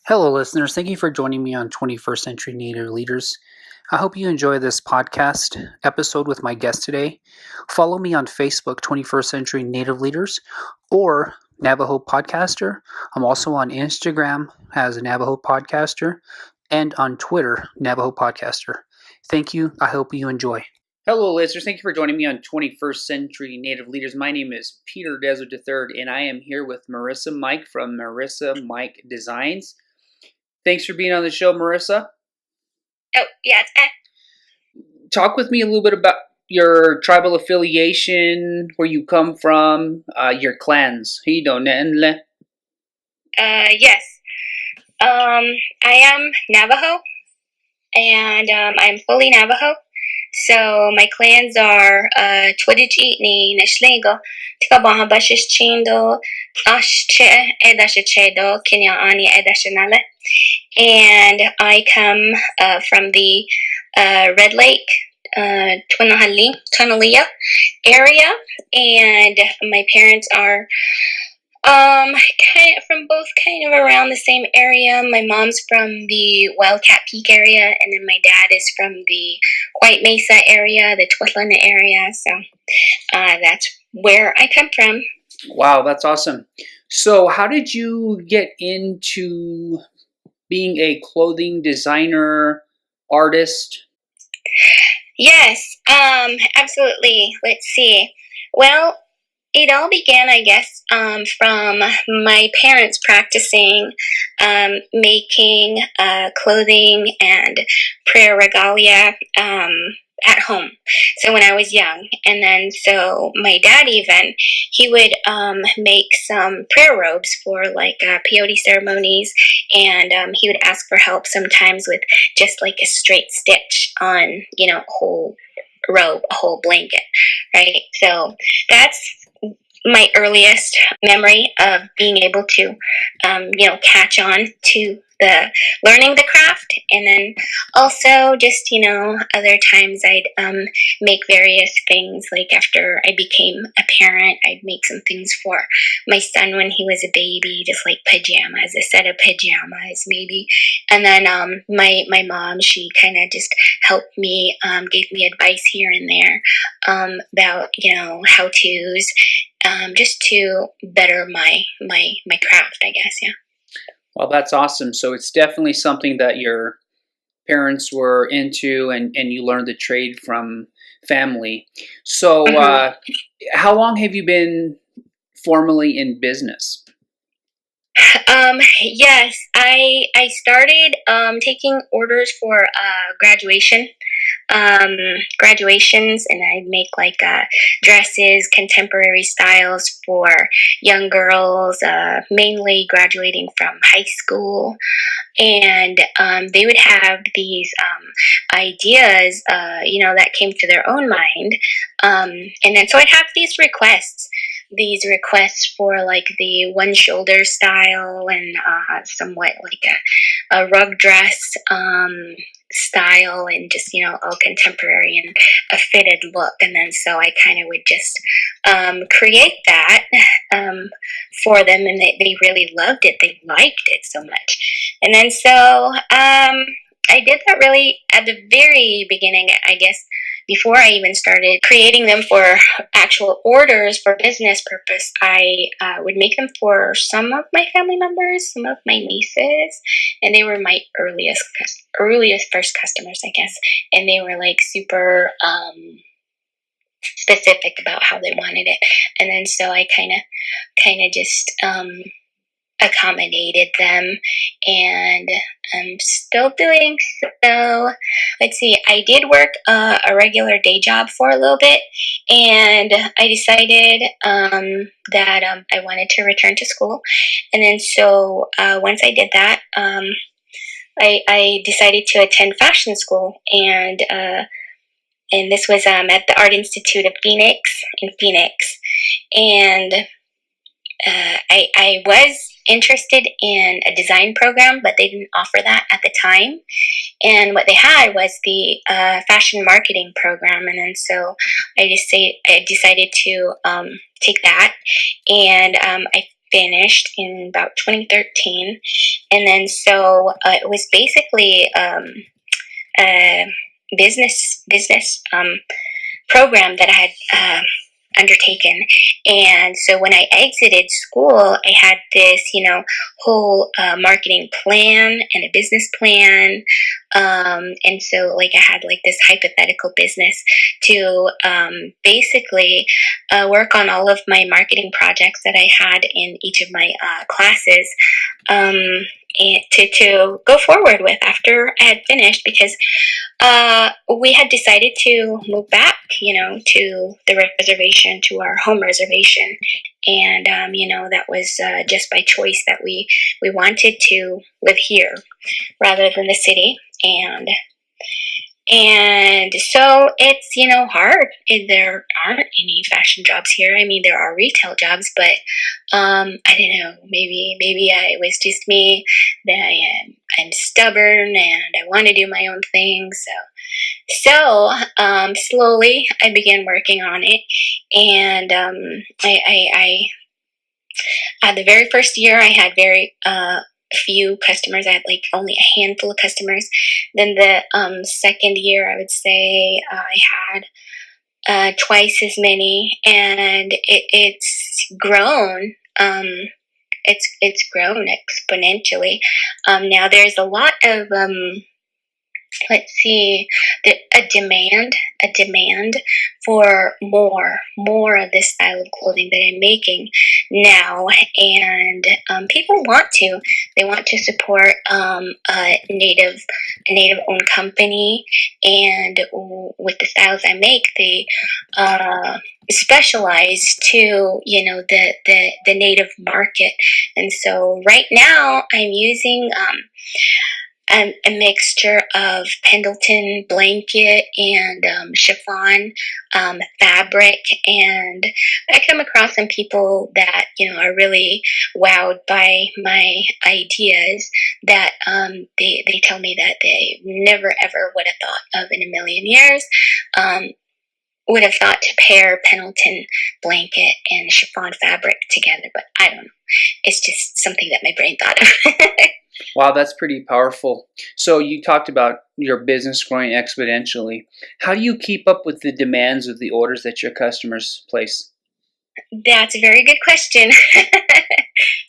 Hello, listeners. Thank you for joining me on 21st Century Native Leaders. I hope you enjoy this podcast episode with my guest today. Follow me on Facebook, 21st Century Native Leaders, or Navajo Podcaster. I'm also on Instagram as Navajo Podcaster and on Twitter, Navajo Podcaster. Thank you. I hope you enjoy. Hello, listeners. Thank you for joining me on 21st Century Native Leaders. My name is Peter Desert III, and I am here with Marisa Mike from Marisa Mike Designs. Thanks for being on the show, Marisa. Oh, yeah. Talk with me a little bit about your tribal affiliation, where you come from, your clans. Yes. I am Navajo, and I'm fully Navajo. So my clans are Twidiji ni Nashlingo, Tikabaha Bashish Chindo, Ashche Edashachedo, Kenya Ani Edashanale. And I come from the Red Lake, Tunalia area, and my parents are from both kind of around the same area. My mom's from the Wildcat Peak area, and then my dad is from the White Mesa area, the Twitlana area. So that's where I come from. Wow, that's awesome. So how did you get into being a clothing designer, artist? Yes, absolutely. Let's see. Well, it all began, I guess, from my parents practicing making clothing and prayer regalia at home. So when I was young, and then so my dad he would make some prayer robes for like peyote ceremonies, and he would ask for help sometimes with just like a straight stitch on, a whole robe, a whole blanket, right? So that's my earliest memory of being able to, catch on to the learning the craft. And then also just, other times I'd make various things. Like after I became a parent, I'd make some things for my son when he was a baby, just like pajamas, a set of pajamas maybe. And then my mom, she kind of just helped me, gave me advice here and there about, how-tos, just to better my craft, I guess. Yeah. Well, that's awesome. So it's definitely something that your parents were into, and you learned the trade from family. So how long have you been formally in business? Yes, I started taking orders for graduations, and I'd make like dresses, contemporary styles for young girls, mainly graduating from high school. And they would have these ideas, that came to their own mind. And then so I'd have these requests for like the one shoulder style, and somewhat like a rug dress style, and just all contemporary and a fitted look. And then so I kind of would just create that for them, and they really loved it. They liked it so much. And then so I did that really at the very beginning, I guess, before I even started creating them for actual orders for business purpose. I would make them for some of my family members, some of my nieces, and they were my earliest first customers, I guess. And they were like super specific about how they wanted it. And then so I kind of just accommodated them, and I'm still doing so. Let's see, I did work a regular day job for a little bit, and I decided that I wanted to return to school. And then so once I did that, I decided to attend fashion school, and this was at the Art Institute of Phoenix in Phoenix. And I was interested in a design program, but they didn't offer that at the time. And what they had was the fashion marketing program. And then so I decided to take that. And I finished in about 2013, and then so it was basically a business program that I had undertaken. And so when I exited school, I had this, whole marketing plan and a business plan. And so like I had like this hypothetical business to basically work on all of my marketing projects that I had in each of my classes. And to go forward with after I had finished, because we had decided to move back, to the reservation, to our home reservation, and that was just by choice that we wanted to live here rather than the city, and so it's hard. There aren't any fashion jobs here. I mean, there are retail jobs, but I don't know. Maybe it was just me that I'm stubborn and I want to do my own thing. So slowly I began working on it, and I the very first year I had very few customers. I had like only a handful of customers. Then the second year, I would say I had twice as many, and it's grown. It's grown exponentially. Now there's a lot of a demand for more of this style of clothing that I'm making now, and people they want to support a native owned company, and with the styles I make, they specialize to the native market. And so right now I'm using a mixture of Pendleton blanket and chiffon fabric, and I come across some people that are really wowed by my ideas, that they tell me that they never ever would have thought of in a million years, would have thought to pair Pendleton blanket and chiffon fabric together, but I don't know. It's just something that my brain thought of. Wow, that's pretty powerful. So you talked about your business growing exponentially. How do you keep up with the demands of the orders that your customers place? That's a very good question.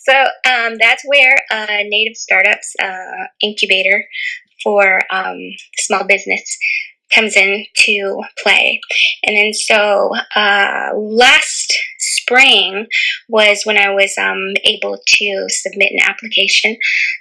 So that's where Native Startups Incubator for small business comes into play. And then so last spring was when I was able to submit an application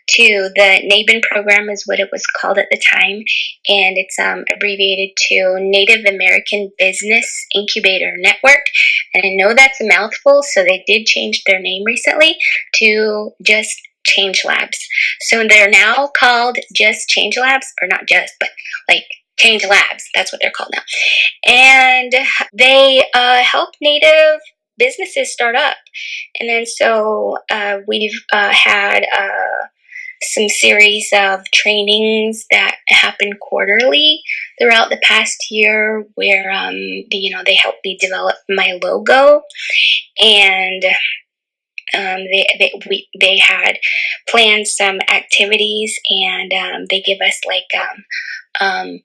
to the NABIN program, is what it was called at the time, and it's abbreviated to Native American Business Incubator Network. And I know that's a mouthful, so they did change their name recently to just Change Labs. So they're now called just Change Labs, or not just, but like Change Labs. That's what they're called now. And they help Native businesses start up. And then so we've had some series of trainings that happen quarterly throughout the past year, where they help me develop my logo, and they had planned some activities, and they give us like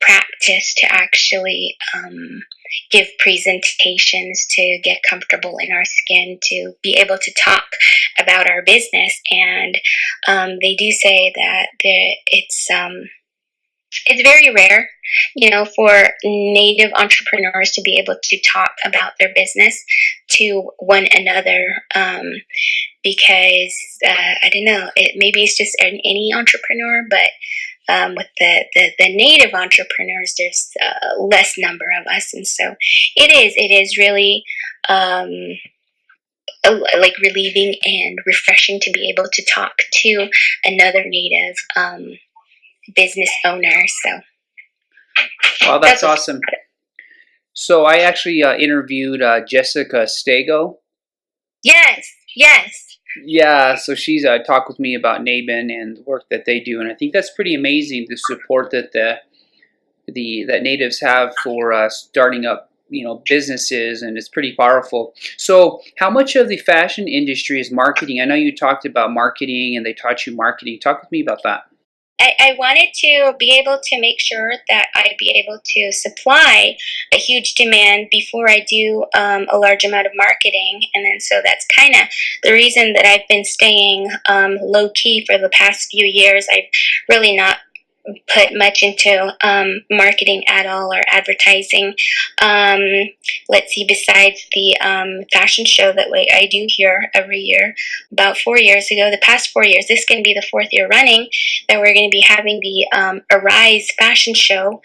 practice to actually give presentations to get comfortable in our skin, to be able to talk about our business. And they do say that it's very rare, for Native entrepreneurs to be able to talk about their business to one another, because I don't know, maybe it's just any entrepreneur, but with the Native entrepreneurs, there's less number of us, and so it is really like relieving and refreshing to be able to talk to another Native business owner. So, wow, that's awesome. So I actually interviewed Jessica Stego. Yes. Yeah, so she's talked with me about NABIN and the work that they do, and I think that's pretty amazing, the support that that natives have for starting up businesses, and it's pretty powerful. So how much of the fashion industry is marketing? I know you talked about marketing and they taught you marketing. Talk with me about that. I wanted to be able to make sure that I'd be able to supply a huge demand before I do a large amount of marketing. And then so that's kind of the reason that I've been staying low key for the past few years. I've really not put much into marketing at all or advertising. Um, let's see, besides the fashion show that I do here every year, about 4 years ago, the past 4 years, this is going to be the fourth year running, that we're going to be having the Arise fashion show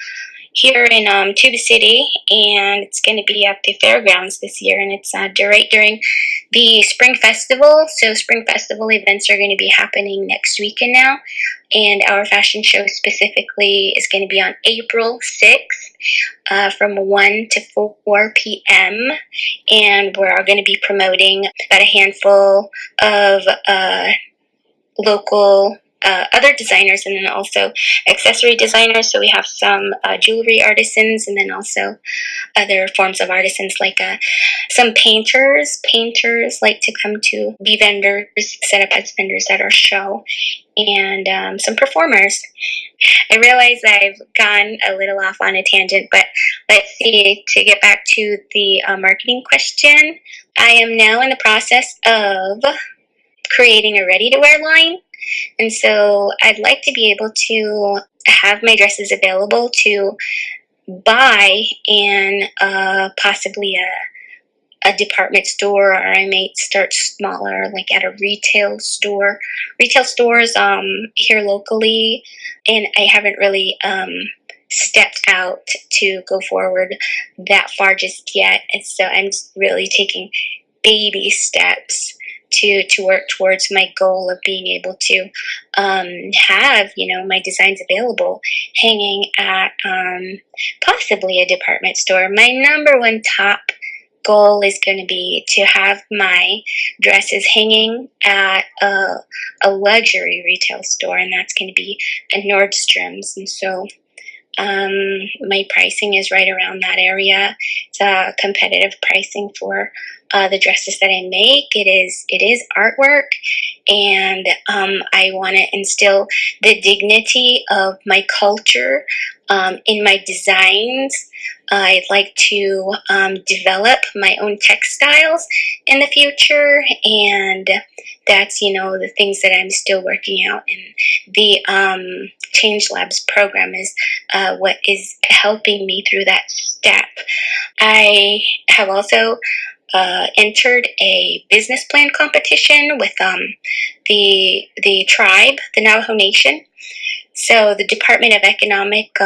here in Tuba City, and it's going to be at the fairgrounds this year, and it's right during the Spring Festival. So Spring Festival events are going to be happening next weekend now, and our fashion show specifically is going to be on April 6th from 1 to 4 p.m., and we're going to be promoting about a handful of local other designers, and then also accessory designers. So we have some jewelry artisans, and then also other forms of artisans, like some painters. Painters like to come to be vendors, set up as vendors at our show, and some performers. I realize I've gone a little off on a tangent, but let's see, to get back to the marketing question, I am now in the process of creating a ready-to-wear line. And so I'd like to be able to have my dresses available to buy in possibly a department store, or I may start smaller, like at a retail store. Retail stores here locally, and I haven't really stepped out to go forward that far just yet. And so I'm really taking baby steps to work towards my goal of being able to have my designs available hanging at possibly a department store. My number one top goal is going to be to have my dresses hanging at a luxury retail store, and that's going to be a Nordstrom's. And so my pricing is right around that area. It's competitive pricing for the dresses that I make. It is artwork, and I want to instill the dignity of my culture in my designs. I'd like to develop my own textiles in the future, and that's the things that I'm still working out. And the Change Labs program is what is helping me through that step. I have also entered a business plan competition with the tribe, the Navajo Nation. So the Department of Economic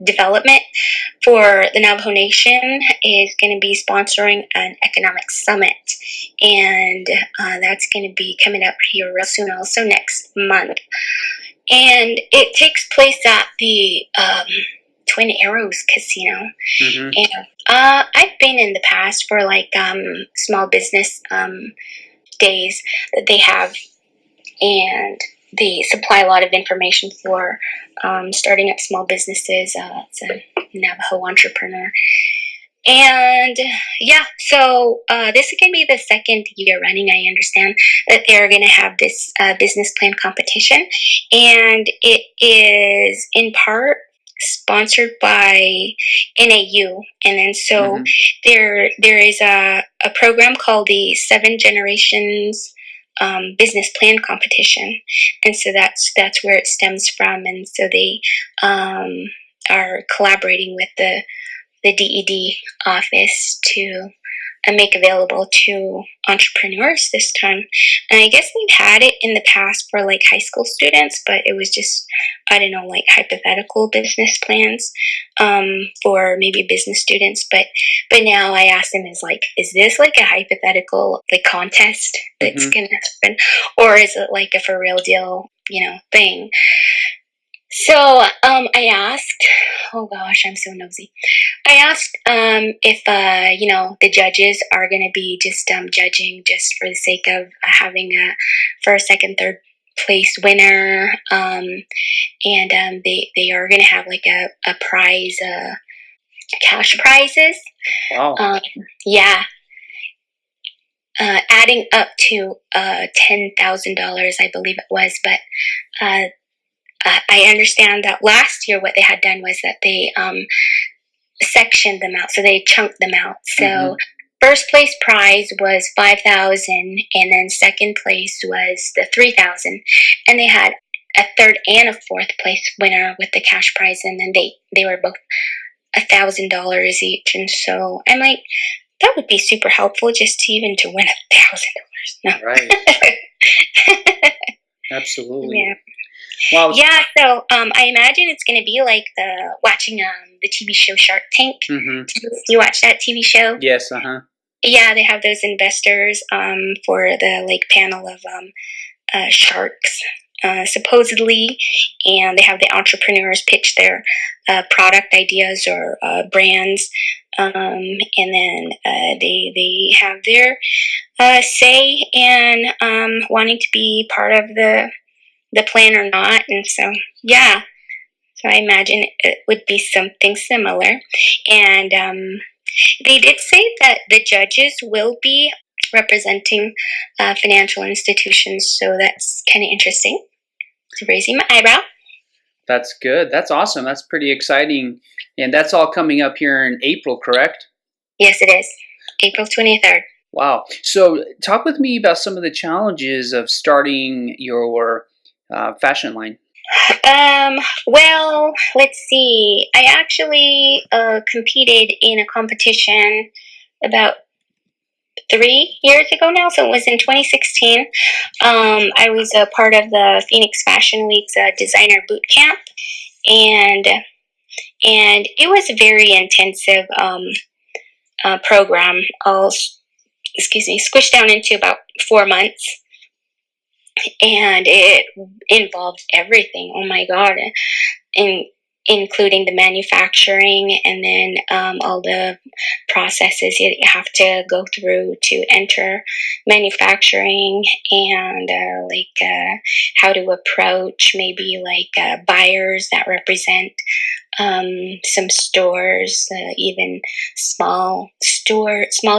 Development for the Navajo Nation is going to be sponsoring an economic summit, and that's going to be coming up here real soon, also next month. And it takes place at the Twin Arrows Casino. Mm-hmm. And I've been in the past for like small business days that they have, and they supply a lot of information for starting up small businesses. It's a Navajo entrepreneur. And yeah, so this is going to be the second year running. I understand that they're going to have this business plan competition, and it is in part sponsored by NAU. And then so there is a program called the Seven Generations business plan competition, and so that's where it stems from. And so they are collaborating with the DED office to make available to entrepreneurs this time. And I guess they've had it in the past for like high school students, but it was just, I don't know, like hypothetical business plans for maybe business students. But now I asked them, is this like a hypothetical like contest that's gonna happen, or is it like a for real deal thing? So I asked, oh gosh, I'm so nosy. I asked if the judges are going to be just judging just for the sake of having a first, second, third place winner, and they are going to have like a prize cash prizes. Wow. Yeah, adding up to $10,000, I believe it was. But I understand that last year what they had done was that they sectioned them out, so they chunked them out. So first place prize was 5,000, and then second place was the 3,000, and they had a third and a fourth place winner with the cash prize, and then they were both $1,000 each. And so I'm like, that would be super helpful just to even to win $1,000. No. Right. Absolutely. Yeah. Wow. Yeah, so I imagine it's going to be like watching the TV show Shark Tank. You watch that TV show? Yes. Yeah, they have those investors for the like panel of sharks, supposedly, and they have the entrepreneurs pitch their product ideas or brands, and then they have their say in wanting to be part of the plan or not. And so, yeah, so I imagine it would be something similar. And they did say that the judges will be representing financial institutions, so that's kind of interesting. So raising my eyebrow. That's good. That's awesome. That's pretty exciting. And that's all coming up here in April, correct? Yes, it is. April 23rd. Wow. So talk with me about some of the challenges of starting your fashion line. Well, let's see. I actually competed in a competition about 3 years ago now, so it was in 2016. I was a part of the Phoenix Fashion Week's designer boot camp, and it was a very intensive program. All squished down into about 4 months, and it involved everything. Oh my God. Including the manufacturing, and then all the processes you have to go through to enter manufacturing, and how to approach maybe like buyers that represent some stores, even small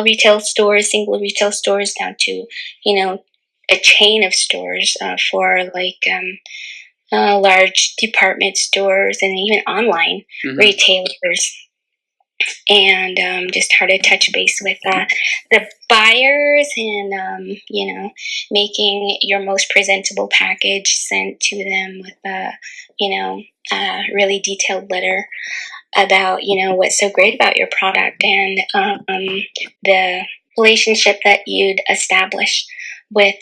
retail stores, single retail stores, down to a chain of stores for like large department stores and even online retailers, and just how to touch base with the buyers, and making your most presentable package sent to them with a really detailed letter about what's so great about your product, and the relationship that you'd establish with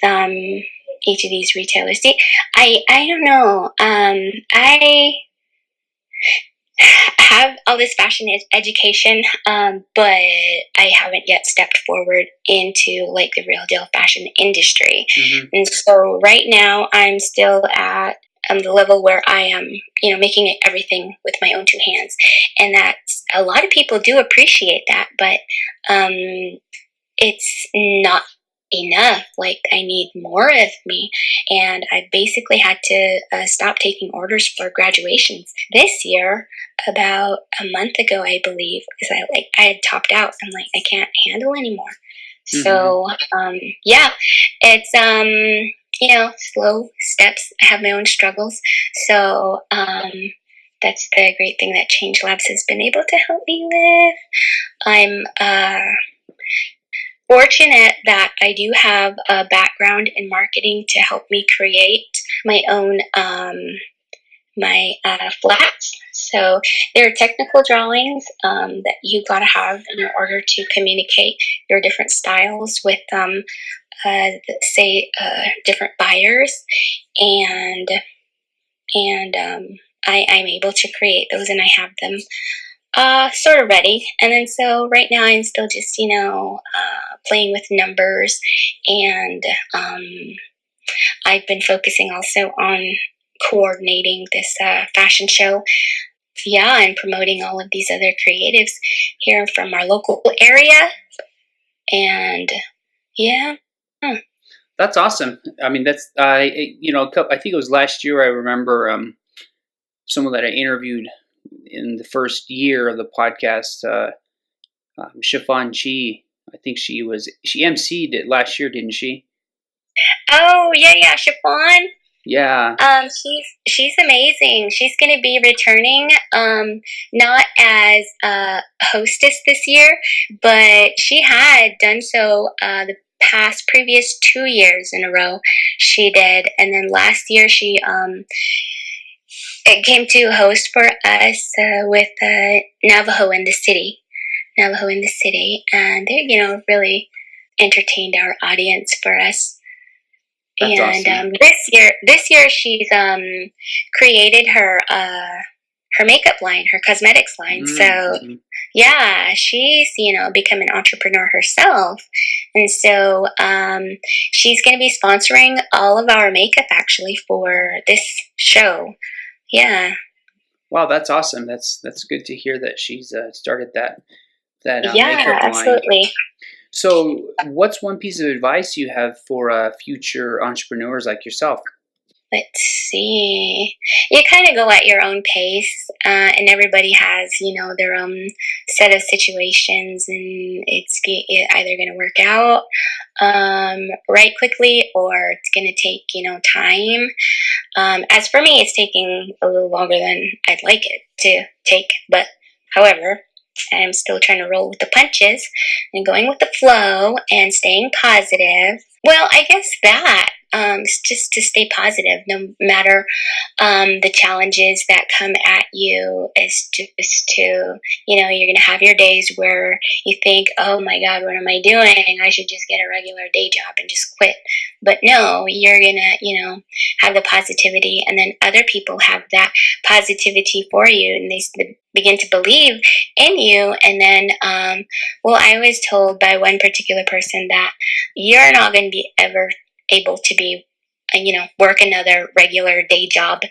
each of these retailers. See, I don't know. I have all this fashion education, but I haven't yet stepped forward into like the real deal fashion industry. And so right now I'm still at the level where I am, making everything with my own two hands, and that's a lot of people do appreciate that, but it's not enough. Like, I need more of me, and I basically had to stop taking orders for graduations this year about a month ago, I believe, because I had topped out. I'm like, I can't handle anymore. So yeah, it's slow steps. I have my own struggles, so that's the great thing that Change Labs has been able to help me with. I'm fortunate that I do have a background in marketing to help me create my own flats. So there are technical drawings that you gotta have in order to communicate your different styles with different buyers, and I'm able to create those, and I have them sort of ready. And then so right now I'm still just playing with numbers, and I've been focusing also on coordinating this fashion show, and promoting all of these other creatives here from our local area. And that's awesome. I mean, that's I think it was last year. I remember someone that I interviewed in the first year of the podcast, Chiffon Chi. I think she emceed it last year, didn't she? Oh yeah, Chiffon. Yeah. She's amazing. She's going to be returning, not as a hostess this year, but she had done so the previous 2 years in a row. She did, and then last year she it came to host for us with Navajo in the city. Navajo in the city, and they, really entertained our audience for us. That's and awesome. This year she's created her makeup line, her cosmetics line. Mm-hmm. So yeah, she's become an entrepreneur herself, and so she's going to be sponsoring all of our makeup actually for this show. Yeah. Wow, that's awesome. That's good to hear that she's started that makeup line. Absolutely. So, what's one piece of advice you have for future entrepreneurs like yourself? Let's see. You kind of go at your own pace, and everybody has, their own set of situations, and it's either going to work out right quickly, or it's going to take, time. As for me, it's taking a little longer than I'd like it to take, but however, I'm still trying to roll with the punches and going with the flow and staying positive. Well, I guess that just to stay positive no matter the challenges that come at you, is just to, you're going to have your days where you think, oh my God, what am I doing? I should just get a regular day job and just quit. But no, you're going to, have the positivity, and then other people have that positivity for you, and they begin to believe in you. And then, I was told by one particular person that you're not going to be ever able to be, work another regular day job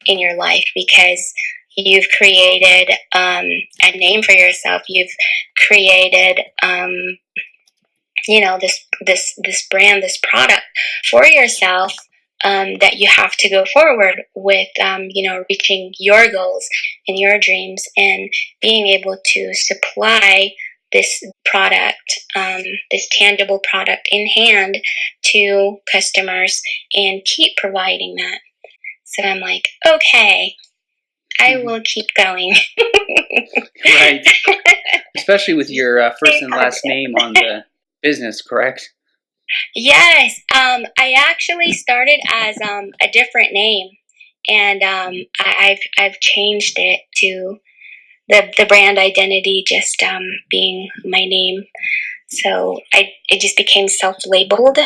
in your life, because you've created a name for yourself. You've created, this brand, this product for yourself, that you have to go forward with, reaching your goals and your dreams, and being able to supply this product, this tangible product in hand to customers, and keep providing that. So I'm like, okay, I will keep going. Right. Especially with your first and last name on the business, correct? Yes. I actually started as a different name, and I've changed it to the brand identity just being my name. So it just became self-labeled.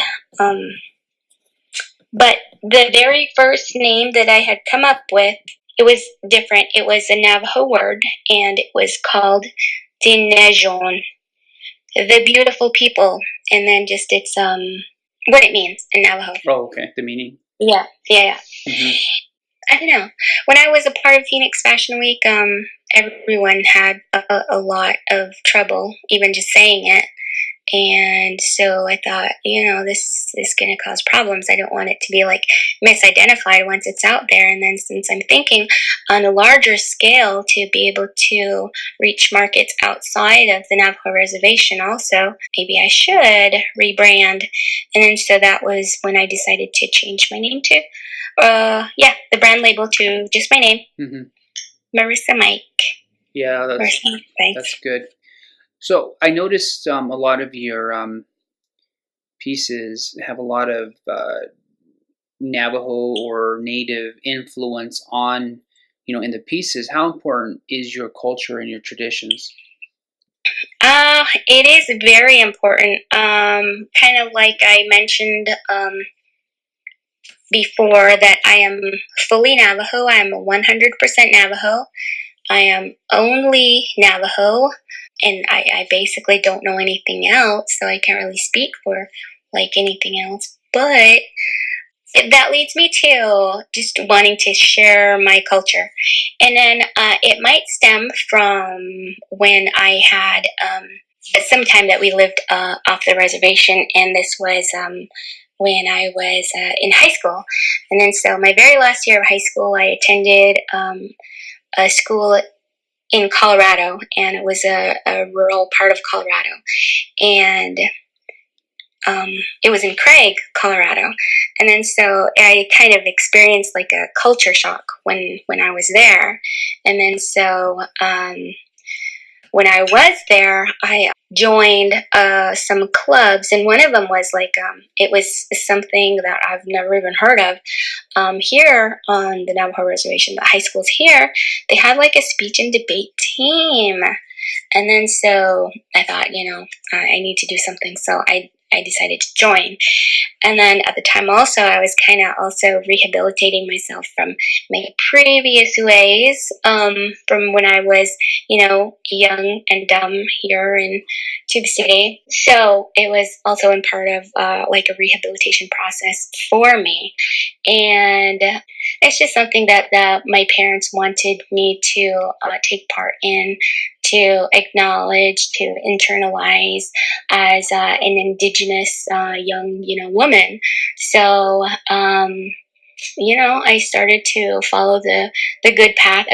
But the very first name that I had come up with, it was different. It was a Navajo word, and it was called Dinejon, the beautiful people, and then just it's what it means in Navajo. Oh, okay. The meaning. Yeah. Mm-hmm. I don't know. When I was a part of Phoenix Fashion Week, everyone had a lot of trouble even just saying it. And so I thought, this is going to cause problems. I don't want it to be like misidentified once it's out there. And then since I'm thinking on a larger scale to be able to reach markets outside of the Navajo Reservation also, maybe I should rebrand. And then so that was when I decided to change my name to, the brand label to just my name, Marisa Mike. Yeah, that's good. So I noticed a lot of your pieces have a lot of Navajo or Native influence on, in the pieces. How important is your culture and your traditions? It is very important. Kind of like I mentioned before, that I am fully Navajo. I am 100% Navajo. I am only Navajo, and I basically don't know anything else, so I can't really speak for like anything else. But that leads me to just wanting to share my culture. And then it might stem from when I had some time that we lived off the reservation, and this was when I was in high school. And then so my very last year of high school, I attended a school in Colorado, and it was a rural part of Colorado, and it was in Craig, Colorado, and then so I kind of experienced like a culture shock when I was there, and then so when I was there, I joined some clubs, and one of them was like it was something that I've never even heard of. Here on the Navajo reservation, the high schools here, they have like a speech and debate team. And then so I thought, I need to do something. So I decided to join. And then at the time also, I was kind of also rehabilitating myself from my previous ways, from when I was, young and dumb here in Tube City. So it was also in part of like a rehabilitation process for me. And it's just something that my parents wanted me to take part in, to acknowledge, to internalize as an Indigenous young, woman. So, I started to follow a good path,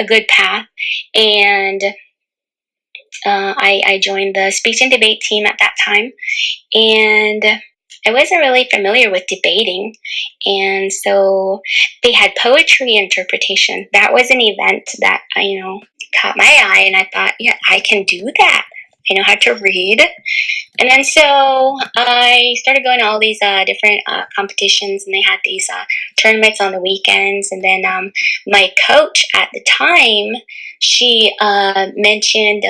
and I joined the speech and debate team at that time, and I wasn't really familiar with debating, and so they had poetry interpretation. That was an event that caught my eye, and I thought, yeah, I can do that. I know how to read. And then so I started going to all these different competitions, and they had these tournaments on the weekends. And then my coach at the time, she mentioned,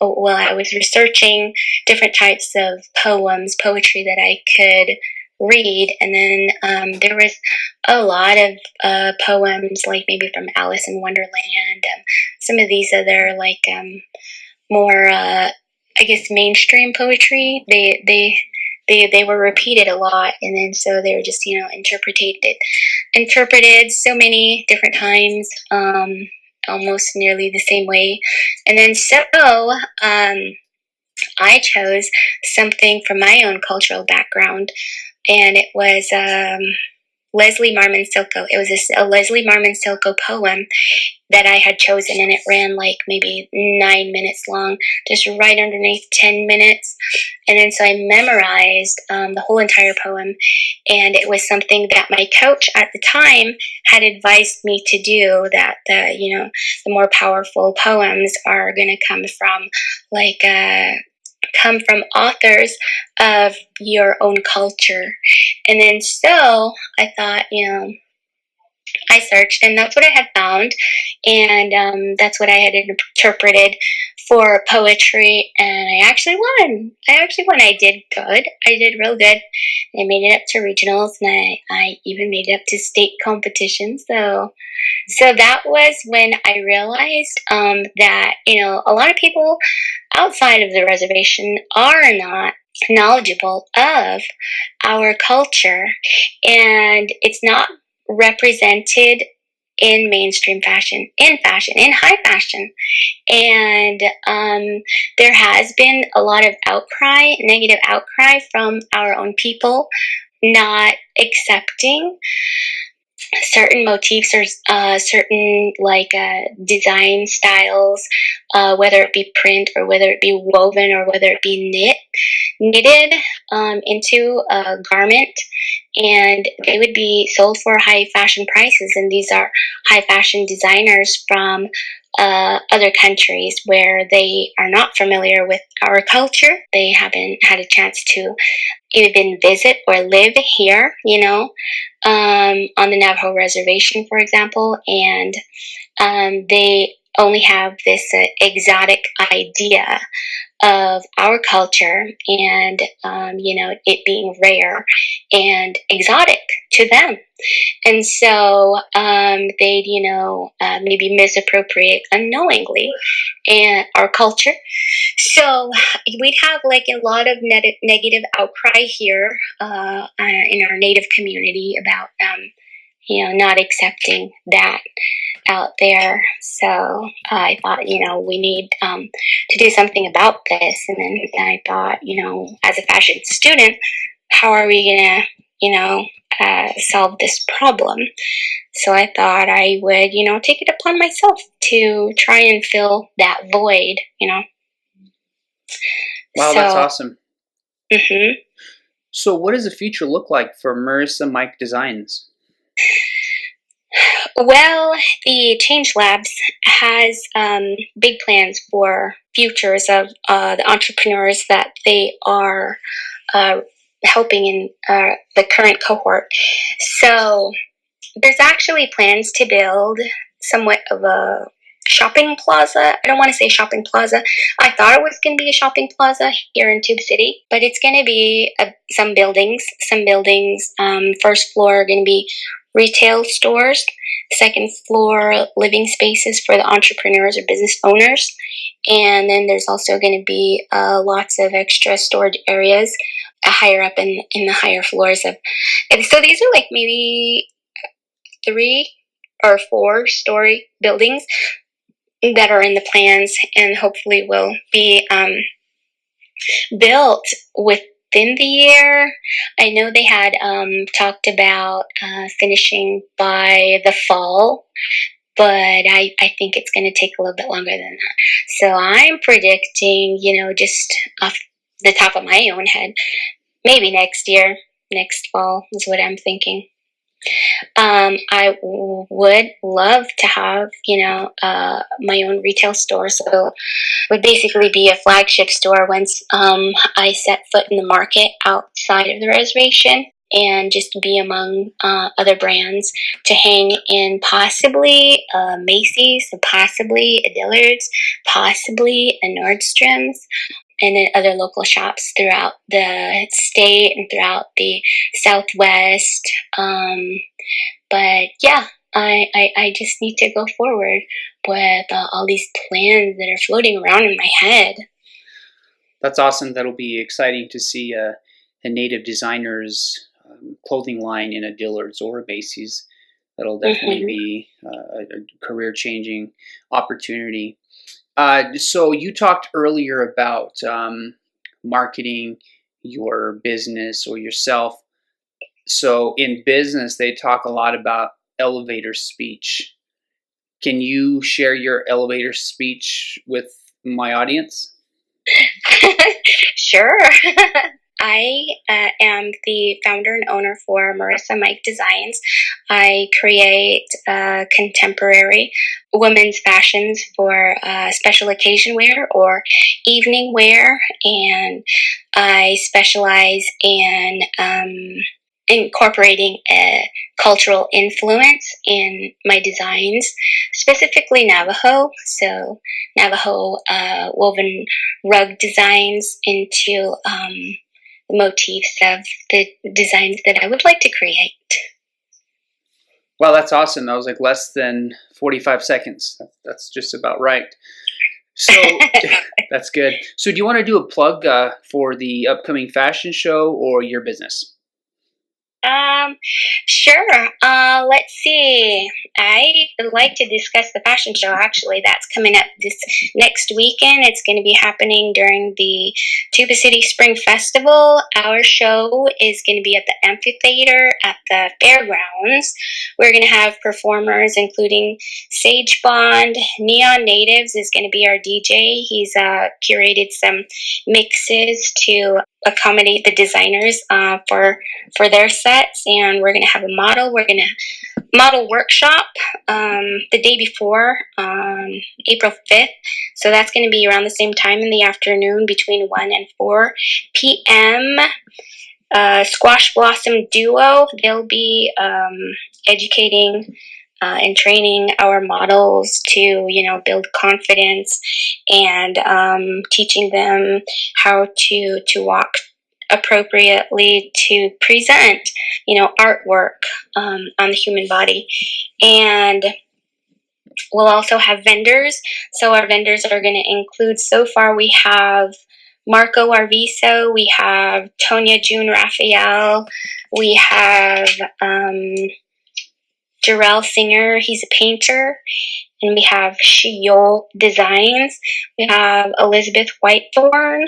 well, I was researching different types of poetry that I could read, and then there was a lot of poems, like maybe from Alice in Wonderland, some of these other like more I guess mainstream poetry. They were repeated a lot, and then so they were just interpreted so many different times, almost nearly the same way. And then so I chose something from my own cultural background, and it was Leslie Marmon Silko. It was a Leslie Marmon Silko poem that I had chosen, and it ran like maybe 9 minutes long, just right underneath 10 minutes. And then so I memorized the whole entire poem, and it was something that my coach at the time had advised me to do, that the more powerful poems are going to come from authors of your own culture. And then so I thought, I searched, and that's what I had found, and that's what I had interpreted for poetry, and I actually won. I did good. I did real good. I made it up to regionals, and I even made it up to state competitions. So that was when I realized that a lot of people outside of the reservation are not knowledgeable of our culture, and it's not represented in mainstream fashion, in high fashion. And there has been a lot of negative outcry from our own people, not accepting certain motifs or certain design styles, whether it be print or whether it be woven or whether it be knitted into a garment, and they would be sold for high fashion prices. And these are high fashion designers from other countries where they are not familiar with our culture. They haven't had a chance to even visit or live here, on the Navajo reservation, for example, and they only have this exotic idea of our culture, and it being rare and exotic to them. And so they'd maybe misappropriate unknowingly and our culture. So we'd have like a lot of negative outcry here in our Native community about not accepting that out there. So I thought, we need to do something about this. And then I thought, as a fashion student, how are we gonna, solve this problem. So I thought I would, take it upon myself to try and fill that void. Wow, that's awesome. Mm-hmm. So what does the future look like for Marisa Mike Designs? Well, the Change Labs has big plans for futures of the entrepreneurs that they are helping in the current cohort. So there's actually plans to build somewhat of a shopping plaza. I don't want to say shopping plaza. I thought it was going to be a shopping plaza here in Tube City, but it's going to be some buildings. First floor are going to be retail stores. Second floor, living spaces for the entrepreneurs or business owners. And then there's also going to be lots of extra storage areas higher up in the higher floors of. And so these are like maybe 3 or 4 story buildings that are in the plans and hopefully will be built within the year. I know they had talked about finishing by the fall, but I think it's going to take a little bit longer than that. So I'm predicting, just off the top of my own head, maybe next year, next fall is what I'm thinking. I would love to have, my own retail store. So it would basically be a flagship store once I set foot in the market outside of the reservation and just be among other brands to hang in possibly Macy's, possibly a Dillard's, possibly a Nordstrom's, and then other local shops throughout the state and throughout the Southwest. But yeah, I just need to go forward with all these plans that are floating around in my head. That's awesome. That'll be exciting to see a native designer's clothing line in a Dillard's or a Macy's. That'll definitely be a career-changing opportunity. So you talked earlier about marketing your business or yourself. So in business, they talk a lot about elevator speech. Can you share your elevator speech with my audience? Sure. I am the founder and owner for Marisa Mike Designs. I create contemporary women's fashions for special occasion wear or evening wear, and I specialize in incorporating a cultural influence in my designs, specifically Navajo. So Navajo woven rug designs into the motifs of the designs that I would like to create. Wow, that's awesome. That was like less than 45 seconds. That's just about right. So that's good. So do you want to do a plug for the upcoming fashion show or your business? Sure. Let's see. I would like to discuss the fashion show. Actually, that's coming up this next weekend. It's going to be happening during the Tuba City Spring Festival. Our show is going to be at the amphitheater at the fairgrounds. We're going to have performers including Sage Bond. Neon Natives is going to be our DJ. He's curated some mixes to accommodate the designers for their sets, and we're going to have a model. We're going to model workshop the day before, April 5th. So that's going to be around the same time in the afternoon between 1 and 4 p.m. Squash Blossom Duo, they'll be educating and training our models to, build confidence and teaching them how to walk appropriately to present, artwork on the human body. And we'll also have vendors. So our vendors are going to include, so far we have Marco Arviso, we have Tonya June Raphael, we have Jarrell Singer, he's a painter, and we have Shiol Designs. We have Elizabeth Whitethorn,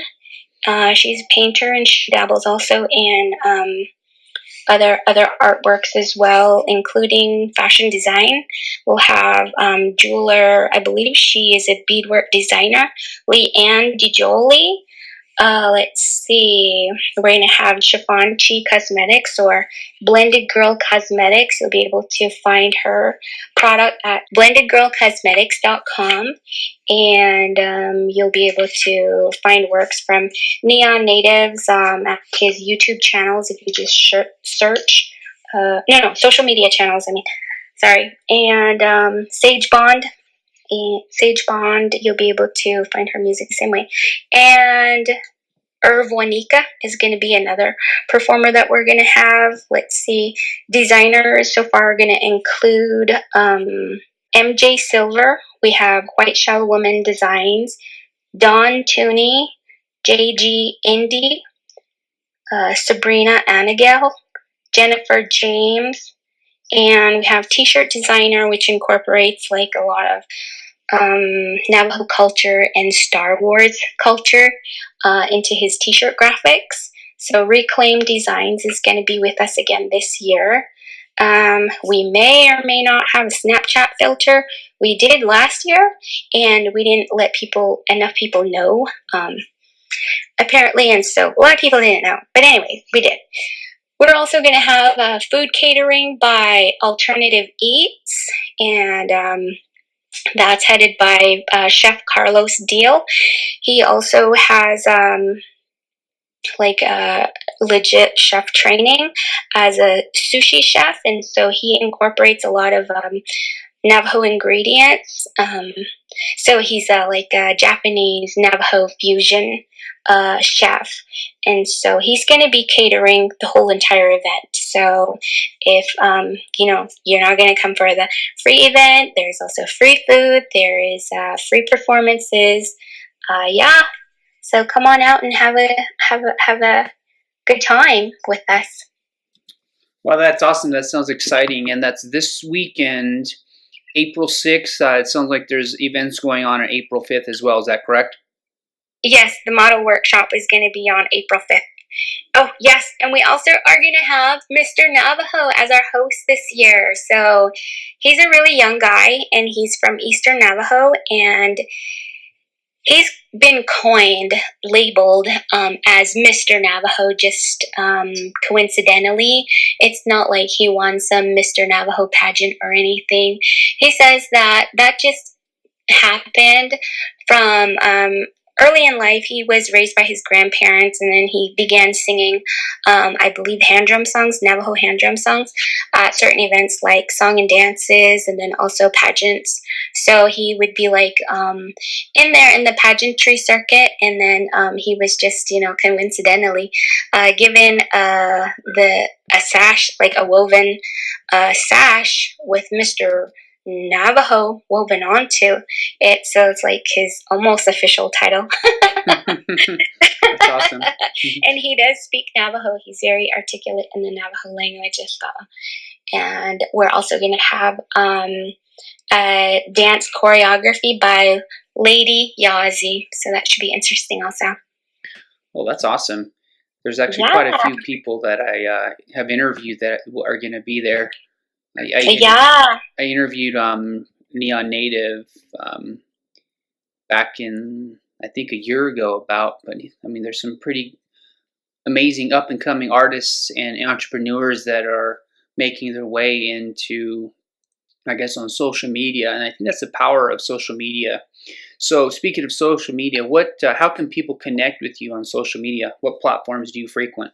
she's a painter, and she dabbles also in other artworks as well, including fashion design. We'll have jeweler, I believe she is a beadwork designer, Leanne DiGioli. Let's see. We're going to have Chiffon Chi Cosmetics or Blended Girl Cosmetics. You'll be able to find her product at blendedgirlcosmetics.com. And you'll be able to find works from Neon Natives at his YouTube channels if you just search. Social media channels, I mean. Sorry. And Sage Bond. You'll be able to find her music the same way. And Irv Wanika is going to be another performer that we're going to have. Let's see. Designers so far are going to include MJ Silver. We have White Shell Woman Designs, Dawn Tooney, JG Indy, Sabrina Anagel, Jennifer James, and we have T-shirt designer, which incorporates like a lot of Navajo culture and Star Wars culture into his T-shirt graphics. So Reclaim Designs is going to be with us again this year. We may or may not have a Snapchat filter. We did last year, and we didn't let enough people know, apparently, and so a lot of people didn't know. But anyway, we did. We're also going to have food catering by Alternative Eats, and that's headed by Chef Carlos Deal. He also has legit chef training as a sushi chef, and so he incorporates a lot of Navajo ingredients. So he's a Japanese Navajo fusion chef, and so he's going to be catering the whole entire event. So if you're not going to come for the free event, there's also free food. There is free performances. So come on out and have a good time with us. Well, that's awesome. That sounds exciting, and that's this weekend, April 6th. It sounds like there's events going on April 5th as well. Is that correct? Yes, the model workshop is going to be on April 5th. Oh, yes, and we also are going to have Mr. Navajo as our host this year. So he's a really young guy, and he's from Eastern Navajo, and he's been labeled as Mr. Navajo just coincidentally. It's not like he won some Mr. Navajo pageant or anything. He says that just happened from early in life. He was raised by his grandparents, and then he began singing, I believe, Navajo hand drum songs at certain events like song and dances, and then also pageants. So he would be like in there in the pageantry circuit, and then he was just, coincidentally given a sash, like a woven sash with Mr. Navajo woven onto it, so it's like his almost official title. That's awesome. And he does speak Navajo. He's very articulate in the Navajo language as well. And we're also going to have a dance choreography by Lady Yazi, so that should be interesting also. Well, that's awesome. There's actually quite a few people that I have interviewed that are going to be there. I interviewed Neon Native back in, I think, a year ago but I mean, there's some pretty amazing up and coming artists and entrepreneurs that are making their way into, I guess, on social media, and I think that's the power of social media. So speaking of social media, how can people connect with you on social media? What platforms do you frequent?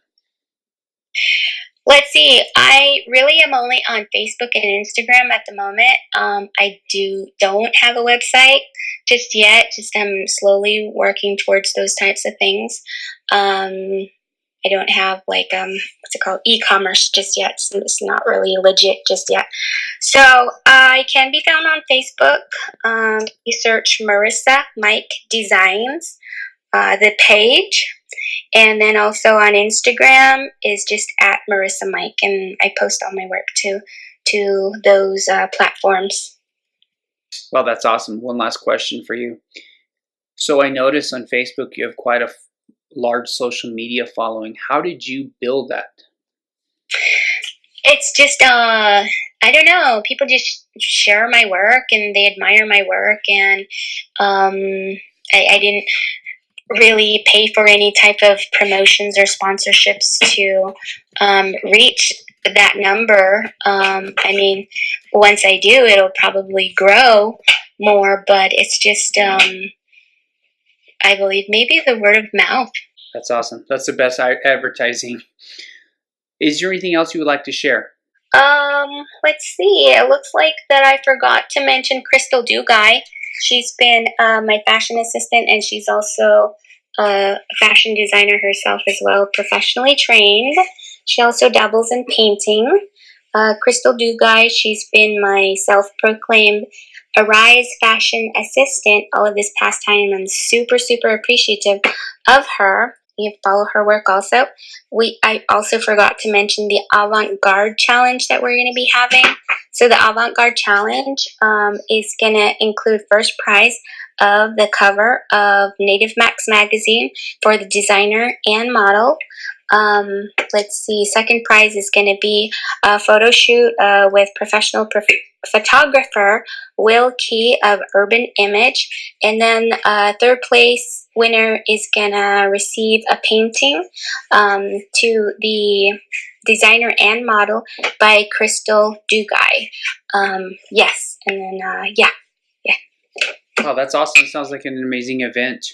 Let's see. I really am only on Facebook and Instagram at the moment. I don't have a website just yet. I'm slowly working towards those types of things. I don't have e-commerce just yet. So it's not really legit just yet. So I can be found on Facebook. You search Marisa Mike Designs, the page. And then also on Instagram is just at Marisa Mike, and I post all my work to those platforms. Well, that's awesome. One last question for you. So I noticed on Facebook you have quite a large social media following. How did you build that? it's just I don't know. People just share my work and they admire my work, and I didn't really pay for any type of promotions or sponsorships to reach that number. I mean, once I do, it'll probably grow more, but it's just I believe maybe the word of mouth. That's awesome. That's the best advertising. Is there anything else you would like to share? Let's see. It looks like that I forgot to mention Crystal Dugay. She's been my fashion assistant, and she's also a fashion designer herself as well, professionally trained. She also dabbles in painting. Crystal Dugay, she's been my self-proclaimed Arise fashion assistant all of this past time. I'm super, super appreciative of her. You follow her work also. I also forgot to mention the Avantgarde challenge that we're going to be having. So the Avantgarde challenge is going to include first prize of the cover of Native Max magazine for the designer and model. Let's see, second prize is going to be a photo shoot with professional photographer Will Key of Urban Image. And then third place winner is going to receive a painting to the designer and model by Crystal Dugay. Yes, and then, yeah. Oh, that's awesome. It sounds like an amazing event.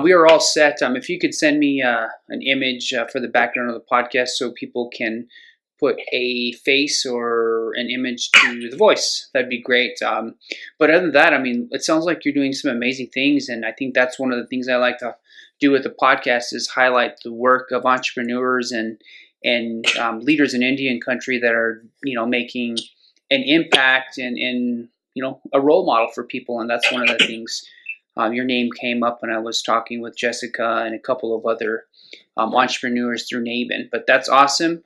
We are all set. If you could send me an image for the background of the podcast so people can put a face or an image to the voice, that'd be great. But other than that, I mean, it sounds like you're doing some amazing things, and I think that's one of the things I like to do with the podcast is highlight the work of entrepreneurs and leaders in Indian country that are, making an impact and a role model for people. And that's one of the things. Your name came up when I was talking with Jessica and a couple of other entrepreneurs through NABN. But that's awesome.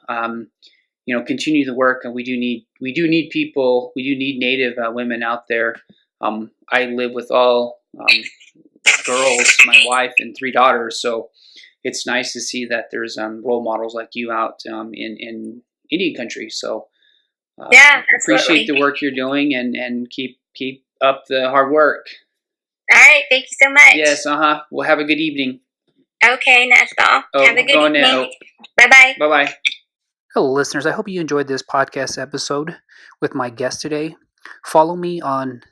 Continue the work, and we do need people. We do need Native women out there. I live with all girls, my wife and 3 daughters, so it's nice to see that there's role models like you out in Indian country. So Yeah, appreciate the work you're doing, and keep up the hard work. All right, thank you so much. Yes, Well, have a good evening. Okay, Nashville. Have a good evening. Now. Bye-bye. Bye-bye. Hello, listeners. I hope you enjoyed this podcast episode with my guest today. Follow me on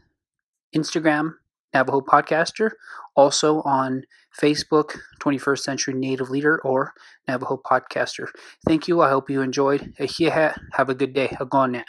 Instagram, Navajo Podcaster, also on Facebook, 21st Century Native Leader, or Navajo Podcaster. Thank you. I hope you enjoyed. Have a good day. Agone.